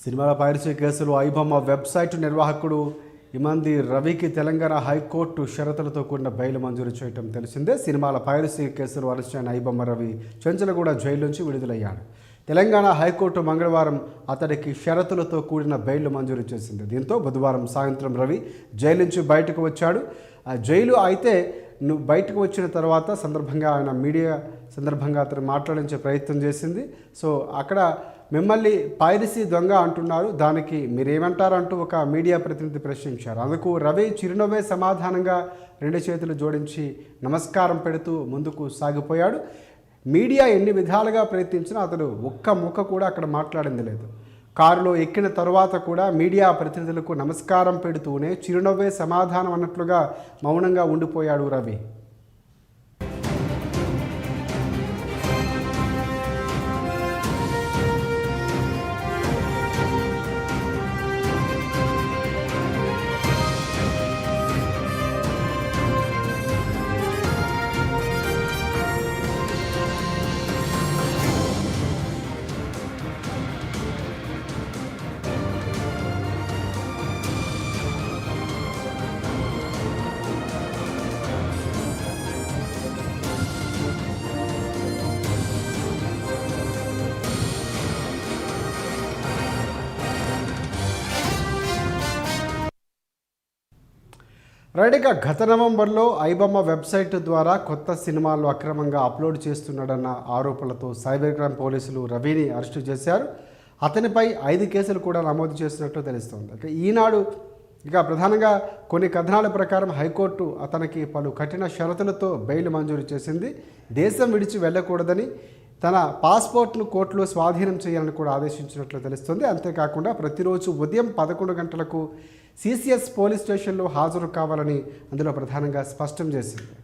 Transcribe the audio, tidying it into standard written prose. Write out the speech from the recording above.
సినిమాల పైరసీ కేసులో ఐబొమ్మ వెబ్సైట్ నిర్వాహకుడు ఇమంది రవికి తెలంగాణ హైకోర్టు షరతులతో కూడిన బెయిల్ మంజూరు చేయడం తెలిసిందే. సినిమాల పైరసీ కేసులో అరెస్ట్ అయిన ఐబొమ్మ రవి చెంచలగూడ జైలు నుంచి విడుదలయ్యాడు. తెలంగాణ హైకోర్టు మంగళవారం అతడికి షరతులతో కూడిన బెయిల్ మంజూరు చేసింది. దీంతో బుధవారం సాయంత్రం రవి జైలు నుంచి బయటకు వచ్చాడు. జైలు అయితే బయటకు వచ్చిన తర్వాత ఆయన మీడియా సందర్భంగా అతను మాట్లాడించే ప్రయత్నం చేసింది. సో అక్కడ మిమ్మల్ని పైరసీ దొంగ అంటున్నారు, దానికి మీరేమంటారు అంటూ ఒక మీడియా ప్రతినిధి ప్రశ్నించారు. అందుకు రవి చిరునవ్వే సమాధానంగా రెండు చేతులు జోడించి నమస్కారం పెడుతూ ముందుకు సాగిపోయాడు. మీడియా ఎన్ని విధాలుగా ప్రయత్నించినా అతడు ఒక్క ముక్క కూడా అక్కడ మాట్లాడింది లేదు. కారులో ఎక్కిన తరువాత కూడా మీడియా ప్రతినిధులకు నమస్కారం పెడుతూనే చిరునవ్వే సమాధానం అన్నట్లుగా మౌనంగా ఉండిపోయాడు రవి. రైట్గా గత నవంబర్లో ఐబొమ్మ వెబ్సైట్ ద్వారా కొత్త సినిమాలు అక్రమంగా అప్లోడ్ చేస్తున్నాడన్న ఆరోపణలతో సైబర్ క్రైమ్ పోలీసులు రవిని అరెస్టు చేశారు. అతనిపై 5 కేసులు కూడా నమోదు చేసినట్టు తెలుస్తోంది. అయితే ఈనాడు ప్రధానంగా కొన్ని కథనాల ప్రకారం హైకోర్టు అతనికి పలు కఠిన షరతులతో బెయిల్ మంజూరు చేసింది. దేశం విడిచి వెళ్ళకూడదని, తన పాస్పోర్ట్ను కోర్టులో స్వాధీనం చేయాలని కూడా ఆదేశించినట్లు తెలుస్తుంది. అంతేకాకుండా ప్రతిరోజు ఉదయం 11 గంటలకు CCS పోలీస్ స్టేషన్లో హాజరు కావాలని అందులో ప్రధానంగా స్పష్టం చేసింది.